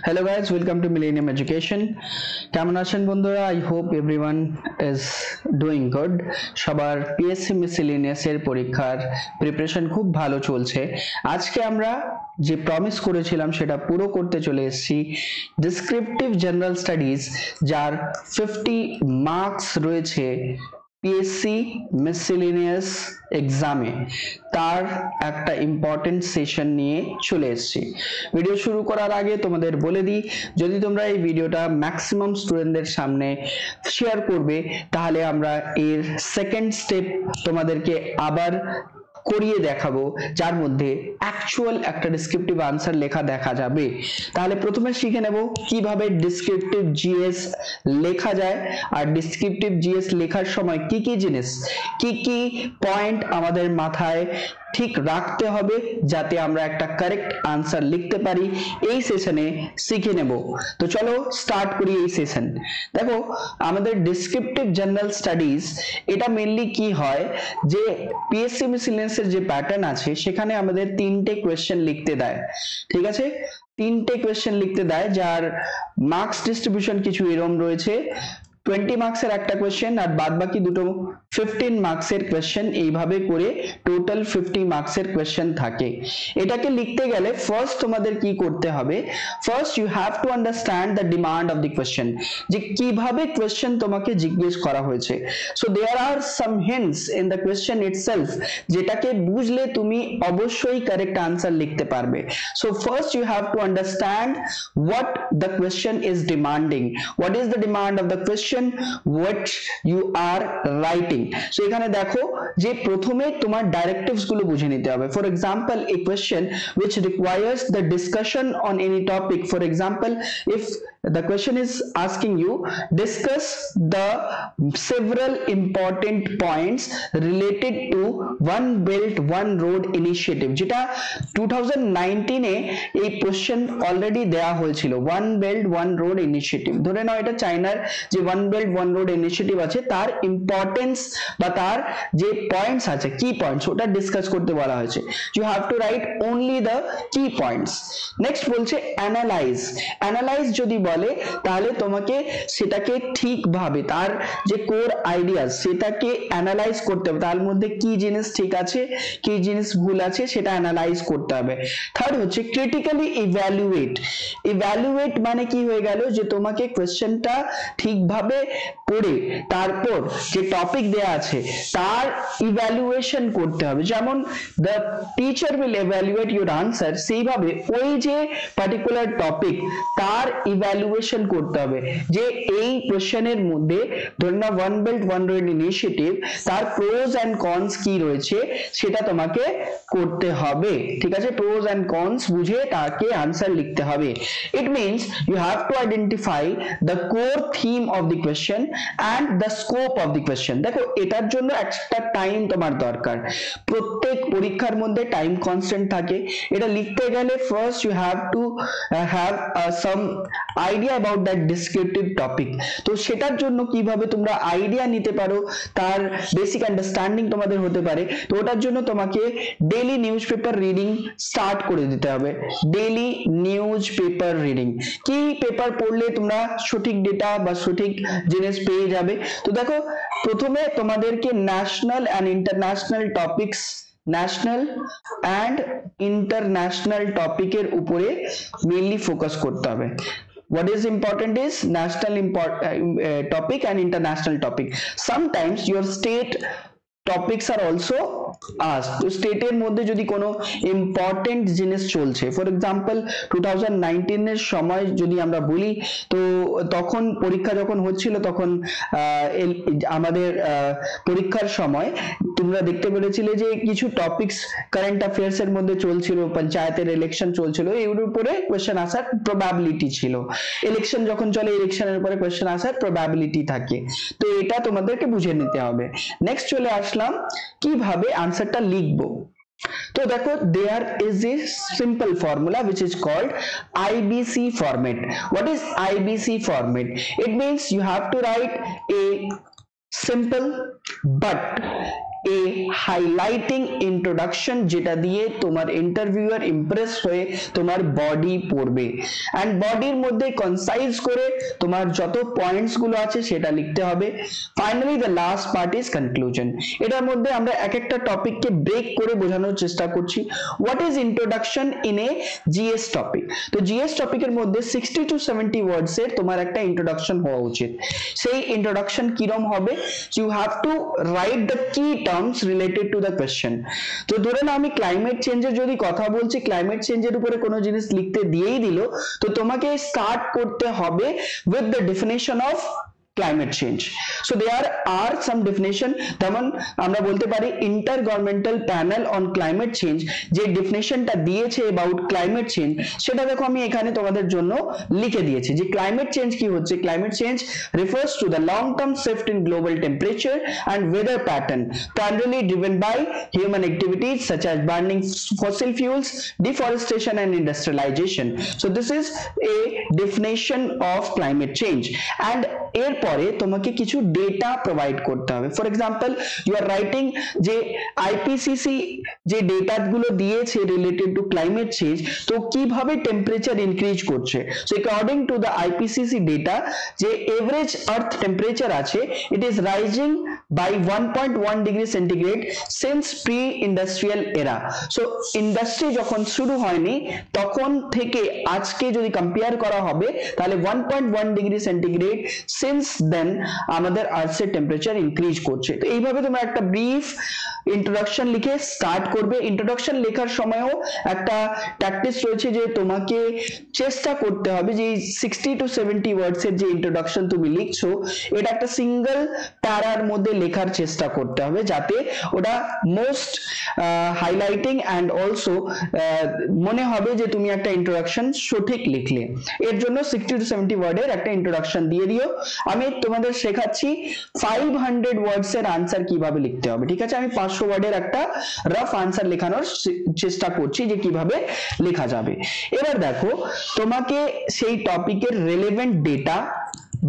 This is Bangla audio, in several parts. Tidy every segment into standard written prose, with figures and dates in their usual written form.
Hello guys, welcome to Millennium Education. কেমন আছেন বন্ধুরা? I hope everyone is doing good. সবার পিএসসি মিসেলেনিয়াস এর পরীক্ষার প্রিপারেশন খুব ভালো চলছে। আজকে আমরা যে প্রমিস করেছিলাম সেটা পুরো করতে চলে এসেছি। ডেসক্রিপটিভ জেনারেল স্টাডিজ যার 50 মার্কস রয়েছে পিএসসি মিসেলেনিয়াস এক্সামে, তার একটা ইম্পর্টেন্ট সেশন নিয়ে চলে এসেছি। ভিডিও শুরু করার আগে তোমাদের বলে দিই, যদি তোমরা এই ভিডিওটা ম্যাক্সিমাম স্টুডেন্টদের সামনে শেয়ার করবে তাহলে আমরা এর সেকেন্ড স্টেপ তোমাদেরকে আবার করিয়ে দেখাবো, যার মধ্যে অ্যাকচুয়াল একটা ডেসক্রিপটিভ আনসার লেখা দেখা যাবে। তাহলে প্রথমে শিখে নেব কিভাবে ডেসক্রিপটিভ জিএস লেখা যায়, আর ডেসক্রিপটিভ জিএস লেখার সময় কি কি জিনিস, কি কি পয়েন্ট আমাদের মাথায় ঠিক রাখতে হবে যাতে আমরা একটা কারেক্ট আনসার লিখতে পারি, এই সেশনে শিখে নেব। তো চলো স্টার্ট করি এই সেশন। দেখো, আমাদের ডেসক্রিপটিভ জেনারেল স্টাডিজ এটা মেইনলি কি হয় যে পিএসসি মিসেলেনিয়াসের যে প্যাটার্ন আছে সেখানে আমাদের তিনটে কোয়েশ্চেন লিখতে দেয়। ঠিক আছে, তিনটে কোয়েশ্চেন লিখতে দেয়, যার মার্কস ডিস্ট্রিবিউশন কিছু এরকম রয়েছে। 20 মার্কসের একটা কোয়েশ্চেন আর বাদ বাকি দুটো 15 মার্কসের কোয়েশ্চেন, এইভাবে করে টোটাল 50 মার্কসের কোয়েশ্চেন থাকে। এটাকে লিখতে গেলে ফার্স্ট তোমাদের কি করতে হবে, first you have to understand the demand of the question, যে কিভাবে কোয়েশ্চেন তোমাকে জিজ্ঞেস করা হয়েছে। So there are some hints in the question itself, যেটাকে বুঝলে তুমি অবশ্যই কারেক্ট আনসার লিখতে পারবে। So first you have to understand what the question is demanding, what is the demand of the question which you are writing. So এখানে দেখো যে প্রথমে তোমার ডাইরেক্টিভস গুলো বুঝে নিতে হবে। For example, a question which requires the discussion on any topic, for example if the question is asking you discuss the several important points related to one belt one road initiative, যেটা 2019 এ এই কোশ্চেন অলরেডি দেয়া হয়েছিল। One belt one road initiative, ধরে নাও এটা চায়নার যে one belt one road initiative আছে তার ইম্পর্টেন্স বা তার যে পয়েন্টস আছে, কি পয়েন্টস, ওটা ডিসকাস করতে বলা হয়েছে। You have to write only the key points. Next বলছে অ্যানালাইজ। অ্যানালাইজ যদি বলে তাহলে তোমাকে সেটাকে ঠিকভাবে তার যে কোর আইডিয়াস সেটাকে অ্যানালাইজ করতে হবে, তার মধ্যে কি জিনিস ঠিক আছে কি জিনিস ভুল আছে সেটা অ্যানালাইজ করতে হবে। থার্ড হচ্ছে ক্রিটিক্যালি ইভ্যালুয়েট। ইভ্যালুয়েট মানে কি হয়ে গেল, যে তোমাকে কোয়েশ্চেনটা ঠিকভাবে পড়ে তারপর যে টপিক দেয়া আছে তার ইভ্যালুয়েশন করতে হবে। যেমন the teacher will evaluate your answer, সেইভাবে ওই যে পার্টিকুলার টপিক তার ইভ্যালুয়েশন করতে হবে, যে এই কোয়েশ্চেনের মধ্যে ধরুন না one belt one road initiative, তার প্রোজ এন্ড কনস কি রয়েছে সেটা তোমাকে করতে হবে। ঠিক আছে, প্রোজ এন্ড কনস বুঝে তাকে আনসার লিখতে হবে। It means you have to identify the core theme of the question and the scope of the question. দেখো, এটার জন্য একটা টাইম তোমার দরকার, প্রত্যেক পরীক্ষার মধ্যে টাইম কনস্ট্যান্ট থাকে। এটা লিখতে গেলে first you have to have some idea about that descriptive topic. তো সেটার জন্য কিভাবে তোমরা আইডিয়া নিতে পারো, তার বেসিক আন্ডারস্ট্যান্ডিং তোমাদের হতে পারে। তো ওটার জন্য তোমাকে daily news paper reading start করে দিতে হবে। ডেইলি নিউজ পেপার রিডিং, কি পেপার পড়লে তোমরা সঠিক ডেটা বা সঠিক জিনিস পেয়ে যাবে। তো দেখো, প্রথমে তোমাদেরকে national and international topics, national and international টপিকের উপরে মেইনলি ফোকাস করতে হবে। What is important is national topic and international topic. Sometimes your state topics are also asked. তো স্টেটের মধ্যে যদি কোনো ইম্পর্টেন্ট জিনিস চলছে, ফর এক্সাম্পল 2019 এর সময় যদি আমরা বলি, তো তখন পরীক্ষা যখন হচ্ছিল তখন আমাদের পরীক্ষার সময় তোমরা দেখতে পেরেছিলে যে কিছু টপিকস কারেন্ট অ্যাফেয়ার্স এর মধ্যে চলছিল, পঞ্চায়েতের ইলেকশন চলছিল, এর উপরে কোয়েশ্চেন আসার প্রবাবিলিটি ছিল। ইলেকশন যখন চলে, ইলেকশনের উপরে কোয়েশ্চেন আসার প্রবাবিলিটি থাকে। তো এটা তোমাদেরকে বুঝে নিতে হবে। নেক্সট চলে আসলাম কিভাবে আনসারটা লিখবো। তো দেখো, there is a simple formula which is called IBC format. What is IBC format? It means you have to write a simple but a highlighting introduction যেটা দিয়ে তোমার ইন্টারভিউয়ার ইমপ্রেস হয়ে তোমার বডি পড়বে and বডির মধ্যে কনসাইজ করে তোমার যত পয়েন্টস গুলো আছে সেটা লিখতে হবে। Finally the last part is conclusion। এটার মধ্যে আমরা এক একটা টপিককে ব্রেক করে বোঝানোর চেষ্টা করছি। what is introduction in a GS topic? তো GS টপিকের মধ্যে 60 to 70 ওয়ার্ডস এর তোমার একটা ইন্ট্রোডাকশন হওয়া উচিত। সেই ইন্ট্রোডাকশন কিরকম হবে? you have to write the key terms related to the question। তো ধরে নাও আমি ক্লাইমেট চেঞ্জের যদি কথা বলছি, ক্লাইমেট চেঞ্জের উপরে কোনো জিনিস লিখতে দিয়েই দিল, তো তোমাকে স্টার্ট করতে হবে with the definition of climate change। so there are some definition, যেমন আমরা বলতে পারি intergovernmental panel on climate change যে ডেফিনেশনটা দিয়েছে about climate change সেটা দেখো আমি এখানে তোমাদের জন্য লিখে দিয়েছি যে climate change কি হচ্ছে। climate change refers to the long term shift in global temperature and weather pattern primarily driven by human activities such as burning fossil fuels, deforestation and industrialization। so this is a definition of climate change and এরপরে তোমাকে কিছু ডেটা প্রোভাইড করতে হবে। For example you are writing যে আইপিসিসি যে ডেটা গুলো দিয়েছে রিলেটেড টু ক্লাইমেট চেঞ্জ, তো কিভাবে টেম্পারেচার ইনক্রিজ করছে। So according to the IPCC data যে এভারেজ আর্থ টেম্পারেচার আছে it is rising by 1.1 degree centigrade since pre industrial era. So industry যখন শুরু হয়নি তখন থেকে আজকে যদি কম্পেয়ার করা হবে তাহলে 1.1 ডিগ্রি সেন্টিগ্রেড since then আমাদের আর্থের টেম্পারেচার ইনক্রিজ করছে। তো এইভাবে তোমরা একটা ব্রিফ ইন্ট্রোডাকশন লিখে স্টার্ট করবে। ইন্ট্রোডাকশন লেখার সময়ও একটা প্র্যাকটিস রয়েছে যে তোমাকে চেষ্টা করতে হবে যে 60 to 70 ওয়ার্ডস এর যে ইন্ট্রোডাকশন তুমি লিখছো এটা একটা সিঙ্গেল প্যারার মধ্যে লেখার চেষ্টা করতে হবে যাতে ওটা মোস্ট হাইলাইটিং অ্যান্ড অলসো মনে হবে যে তুমি একটা ইন্ট্রোডাকশন সঠিক লিখলে। এর জন্য 60 to 70 ওয়ার্ডের একটা ইন্ট্রোডাকশন দিয়ে দিও। আমি তোমাদের শেখাচ্ছি 500 ওয়ার্ডস এর আনসার কিভাবে লিখতে হবে, ঠিক আছে? আমি 500 ওয়ার্ডের একটা রাফ আনসার লেখানোর চেষ্টা করছি যে কিভাবে লেখা যাবে। এবার দেখো তোমাকে সেই টপিকের রেলেভেন্ট ডেটা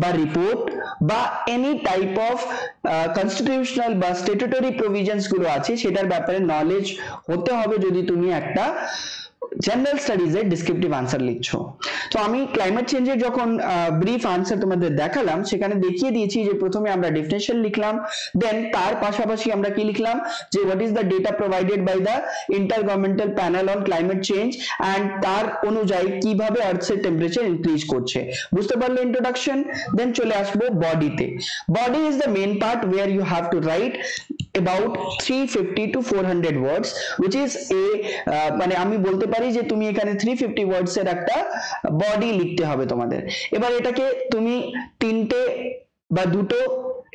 বা রিপোর্ট বা এনি টাইপ অফ কনস্টিটিউশনাল বা স্ট্যাটুটরি প্রভিশনস গুলো আছে সেটার ব্যাপারে নলেজ হতে হবে যদি তুমি একটা জেনারেল স্টাডিজ এর ডেসক্রিপটিভ আনসার লিখছো। তো আমি ক্লাইমেট চেঞ্জের যখন ব্রিফ আনসার তোমাদের দেখালাম সেখানে দেখিয়ে দিয়েছি যে প্রথমে আমরা ডেফিনেশন লিখলাম, দেন তার পাশাপাশি আমরা কি লিখলাম যে what is the data provided by the intergovernmental panel on climate change and তার অনুযায়ী কিভাবে আর্থের টেম্পারেচার ইনক্রিজ করছে। বুঝতে পারলে ইন্ট্রোডাকশন? দেন চলে আসবো বডিতে। Body is the main part where you have to write about 350 to 400 words which is a মানে আমি বলতে পারি যে তুমি এখানে 350 ওয়ার্ডস এর একটা বডি লিখতে হবে তোমাদের। এবার এটাকে তুমি তিনটে বা দুটো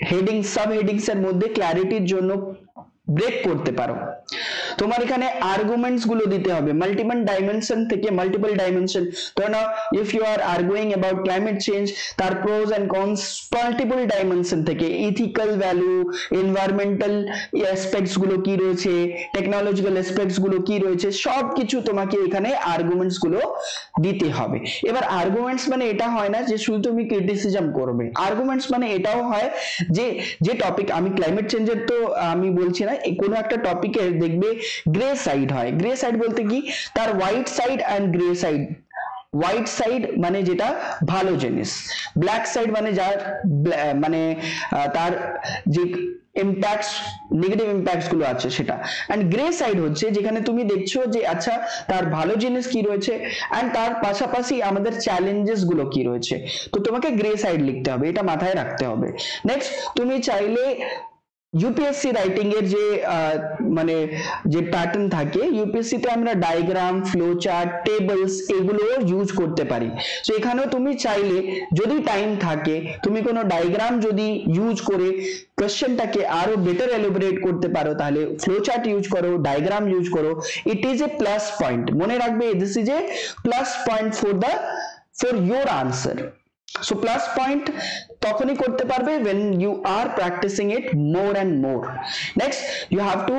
হেডিং সাব হেডিংস এর মধ্যে ক্ল্যারিটির জন্য ব্রেক করতে পারো। তোমার এখানে আর্গুমেন্টস গুলো দিতে হবে মাল্টিপল ডাইমেনশন থেকে মাল্টিপল ডাইমেনশন। ধরো না if you are arguing about climate change তার pros and cons multiple dimension থেকে ইথিক্যাল ভ্যালু, এনভায়রনমেন্টাল অ্যাসপেক্টস গুলো কি রয়েছে, টেকনোলজিক্যাল অ্যাসপেক্টস গুলো কি রয়েছে, সবকিছু তোমাকে এখানে আর্গুমেন্টস গুলো দিতে হবে। এবার আর্গুমেন্টস মানে এটা হয় না যে শুধু তুমি ক্রিটিসিজম করবে, আর্গুমেন্টস মানে এটাও হয় যে যে টপিক আমি ক্লাইমেট চেঞ্জের তো আমি বলছি না, কোনো একটা টপিকের দেখবে গ্রে সাইড হয়। গ্রে সাইড বলতে কি তার white side and grey side. White side মানে যেটা ভালো জিনিস, ব্ল্যাক সাইড মানে যার মানে তার যে ইম্প্যাক্টস নেগেটিভ ইম্প্যাক্টস গুলো আছে সেটা, এন্ড গ্রে সাইড হচ্ছে যেখানে তুমি দেখছো যে আচ্ছা তার ভালো জিনিস কি রয়েছে এন্ড তার পাশাপাশি আমাদের চ্যালেঞ্জেস গুলো কি রয়েছে। তো তোমাকে গ্রে সাইড লিখতে হবে, এটা মাথায় রাখতে হবে। নেক্সট তুমি চাইলে ইউপিএসসি রাইটিং এর যে মানে যে প্যাটার্ন থাকে, ইউপিএসসি তে আমরা ডায়াগ্রাম, ফ্লো চার্ট, টেবলস এগুলো ইউজ করতে পারি। তো এখানেও তুমি চাইলে যদি টাইম থাকে তুমি কোনো ডায়াগ্রাম যদি ইউজ করে কোশ্চেনটাকে আরো বেটার এলাবোরেট করতে পারো তাহলে ফ্লো চার্ট ইউজ করো, ডায়াগ্রাম ইউজ করো। It is a plus point, মনে রাখবে this is a plus point for your answer. So plus point তখনই করতে পারবে when you are practicing it more and more. Next you have to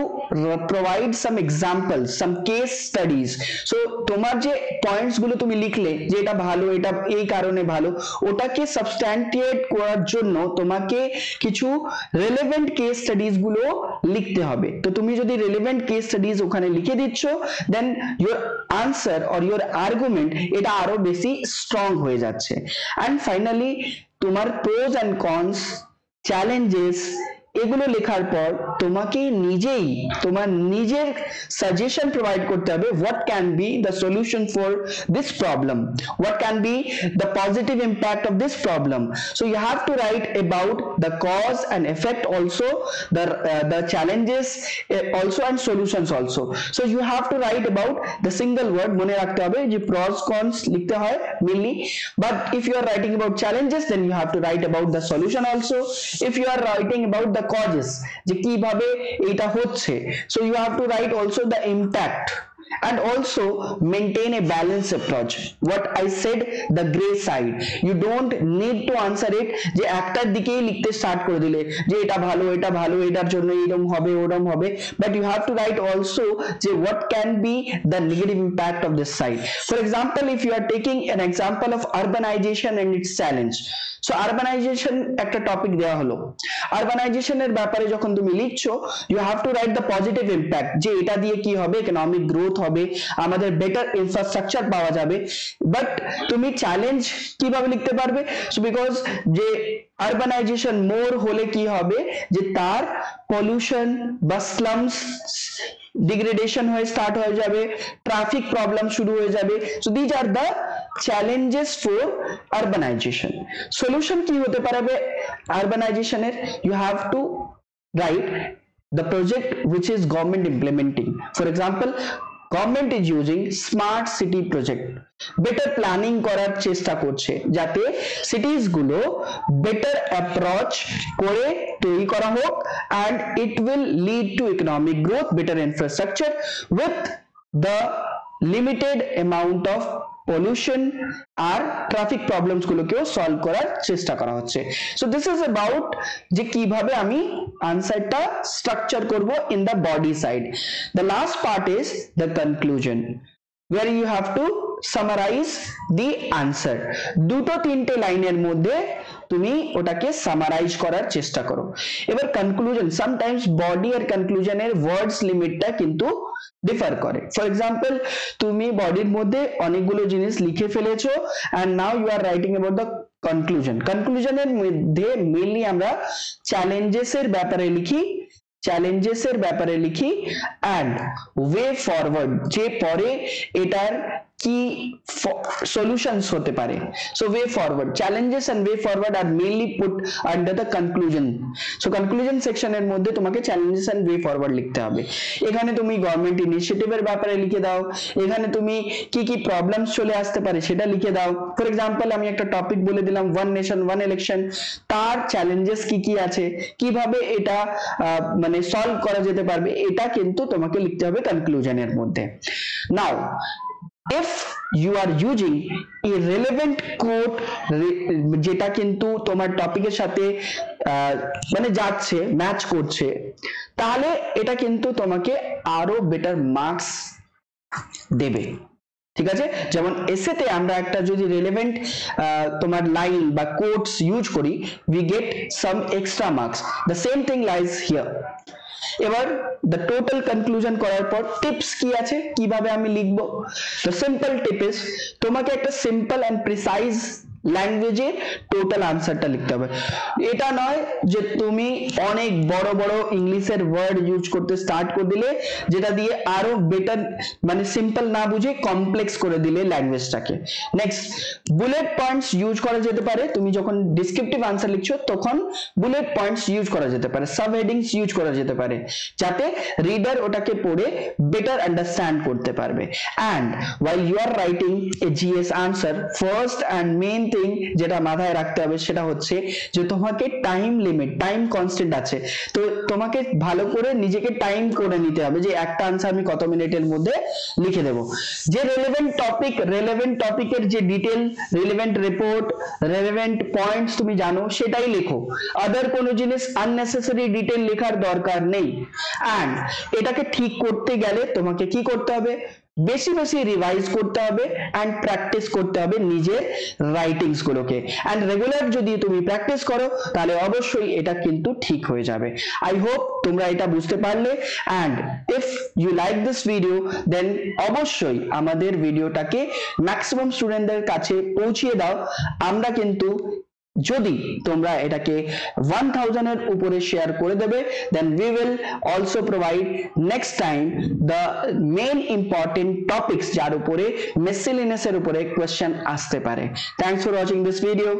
provide some examples, some case studies. So তোমার যে পয়েন্টস গুলো তুমি লিখলে যে এটা ভালো, এটা এই কারণে ভালো, ওটাকে সাবস্ট্যান্টিয়েট করার জন্য তোমাকে কিছু রেলেভেন্ট কেস স্টাডিজ গুলো লিখতে হবে। তো তুমি যদি রিলেভেন্ট কেস স্টাডিজ ওখানে লিখে দিচ্ছ, then your answer or your argument এটা আরো বেশি স্ট্রং হয়ে যাচ্ছে। অ্যান্ড ফাইনালি তোমার প্রোজ অ্যান্ড কনস, চ্যালেঞ্জেস এগুলো লেখার পর তোমাকে নিজেই তোমার নিজের সাজেশন প্রোভাইড করতে হবে, what can be the solution for this problem, what can be the positive impact of this problem. So you have to write about the cause and effect also, the challenges also and solutions also. So you have to write about the single word, মনে রাখতে হবে যে pros cons লিখতে হয় mainly, but if you are writing about challenges then you have to write about the solution also. If you are writing about the causes যে কিভাবে এটা হচ্ছে, so you have to write also the impact and also maintain a balanced approach. What I said, the gray side, you don't need to answer it যে একটার দিকেই লিখতে স্টার্ট করে দিলে যে এটা ভালো এটা ভালো এটার জন্য এরকম হবে ওরকম হবে, but you have to write also যে what can be the negative impact of this side. For example, if you are taking an example of urbanization and its challenge, so urbanization একটা টপিক দেওয়া হলো, urbanization এর ব্যাপারে যখন তুমি লিখছো you have to write the positive impact যে এটা দিয়ে কি হবে, economic growth হবে, আমাদের বেটার ইনফ্রাস্ট্রাকচার পাওয়া যাবে। বাট তুমি চ্যালেঞ্জ কিভাবে লিখতে পারবে? সো বিকজ যে আরবানাইজেশন মোর হলে কি হবে যে তার পলিউশন বা স্লামস ডিগ্রেডেশন হয়ে স্টার্ট হয়ে যাবে, ট্রাফিক প্রবলেম শুরু হয়ে যাবে। So these are the challenges for urbanization. Solution কি হতে পারবে আরবানাইজেশনের? You have to write the project which is government implementing. For example, government is using smart city project, better planning করার চেষ্টা করছে যাতে সিটিজ গুলো বেটার অ্যাপ্রোচ করে তৈরি করা হোক, and it will lead to economic growth, better infrastructure with the limited amount of pollution আর ট্রাফিক প্রবলেমস গুলোকেও সলভ করার চেষ্টা করা হচ্ছে। সো দিস ইজ অ্যাবাউট যে কিভাবে আমি আনসারটা স্ট্রাকচার করব in the body side. The last part is the conclusion, where you have to summarize the answer. দুটো তিনটে লাইনের মধ্যে তুমি ওটাকে সামারাইজ করার চেষ্টা করো। এবার কনক্লুশন, সামটাইমস বডি আর কনক্লুশনের ওয়ার্ডস লিমিটটা কিন্তু ডিফার করে। ফর এক্সাম্পল, তুমি বডির মধ্যে অনেকগুলো জিনিস লিখে ফেলেছো and now you are writing about the conclusion. কনক্লুশনের মধ্যে মেইনলি আমরা চ্যালেঞ্জেসের ব্যাপারে লিখি and way forward, যে পরে এটার কি solutions হতে পারে। So way forward, challenges and way forward are mainly put under the conclusion. So conclusion section এর মধ্যে তোমাকে challenges and way forward লিখতে হবে। এখানে তুমি গভর্নমেন্ট ইনিশিয়েটিভের ব্যাপারে লিখে দাও, এখানে তুমি কি কি প্রবলেমস চলে আসতে পারে সেটা লিখে দাও। ফর এক্সাম্পল, আমি একটা টপিক বলে দিলাম ওয়ান নেশন ওয়ান ইলেকশন, তার চ্যালেঞ্জেস কি কি আছে, কিভাবে এটা মানে সলভ করা যেতে পারবে, এটা কিন্তু তোমাকে লিখতে হবে কনক্লুশনের মধ্যে। নাও if you are using a relevant quote যেটা কিন্তু তোমার টপিকের সাথে মানে যাচ্ছে, ম্যাচ করছে, তাহলে এটা কিন্তু তোমাকে আরো বেটার মার্কস দেবে। ঠিক আছে, যেমন এসেতে আমরা একটা যদি রিলেভেন্ট তোমার লাইন বা কোটস ইউজ করি, we get some extra marks. The same thing lies here. এবার the total conclusion করার পর টিপস কি আছে, কিভাবে আমি লিখবো? The simple tip is তোমাকে একটা simple and precise ল্যাঙ্গুয়েজে টোটাল আনসারটা লিখতে হবে। এটা নয় যে তুমি অনেক বড় বড় ইংলিশের ওয়ার্ড ইউজ করতে স্টার্ট করে দিলে, যেটা দিয়ে আরো বেটার মানে সিম্পল না বুঝে কমপ্লেক্স করে দিলে ল্যাঙ্গুয়েজটাকে। নেক্সট, বুলেট পয়েন্টস ইউজ করা যেতে পারে। তুমি যখন ডিসক্রিপটিভ আনসার লিখছো তখন বুলেট পয়েন্টস ইউজ করা যেতে পারে, সাব হেডিংস ইউজ করা যেতে পারে, যাতে রিডার ওটাকে পড়ে বেটার আন্ডারস্ট্যান্ড করতে পারবে। And while you are writing a GS answer, first and main thing যেটা মাথায় রাখতে হবে সেটা হচ্ছে যে তোমাকে টাইম লিমিট, টাইম কনস্ট্যান্ট আছে, তো তোমাকে ভালো করে নিজেকে টাইম করে নিতে হবে যে একটা আনসার আমি কত মিনিটের মধ্যে লিখে দেব। যে রেলেভেন্ট টপিকের যে detail, relevant report, relevant points তুমি জানো সেটাই লেখো, আদার কোনো জিনিস আননেসেসারি ডিটেল লেখার দরকার নেই। অ্যান্ড এটাকে ঠিক করতে গেলে তোমাকে কি করতে হবে? বেশি বেশি রিভাইজ করতে হবে অ্যান্ড প্র্যাকটিস করতে হবে নিজের রাইটিংস গুলোকে, অ্যান্ড রেগুলার যদি তুমি প্র্যাকটিস করো তাহলে অবশ্যই এটা কিন্তু ঠিক হয়ে যাবে। আই হোপ তোমরা এটা বুঝতে পারলে, and if you like this video then অবশ্যই আমাদের ভিডিওটাকে ম্যাক্সিমাম স্টুডেন্টদের কাছে পৌঁছিয়ে দাও। আমরা কিন্তু যদি তোমরা এটাকে 1000 এর উপরে শেয়ার করে দেবে then we will also provide next time the main important topics যার উপরে miscellaneous এর উপরে question আসতে পারে। Thanks for watching this video.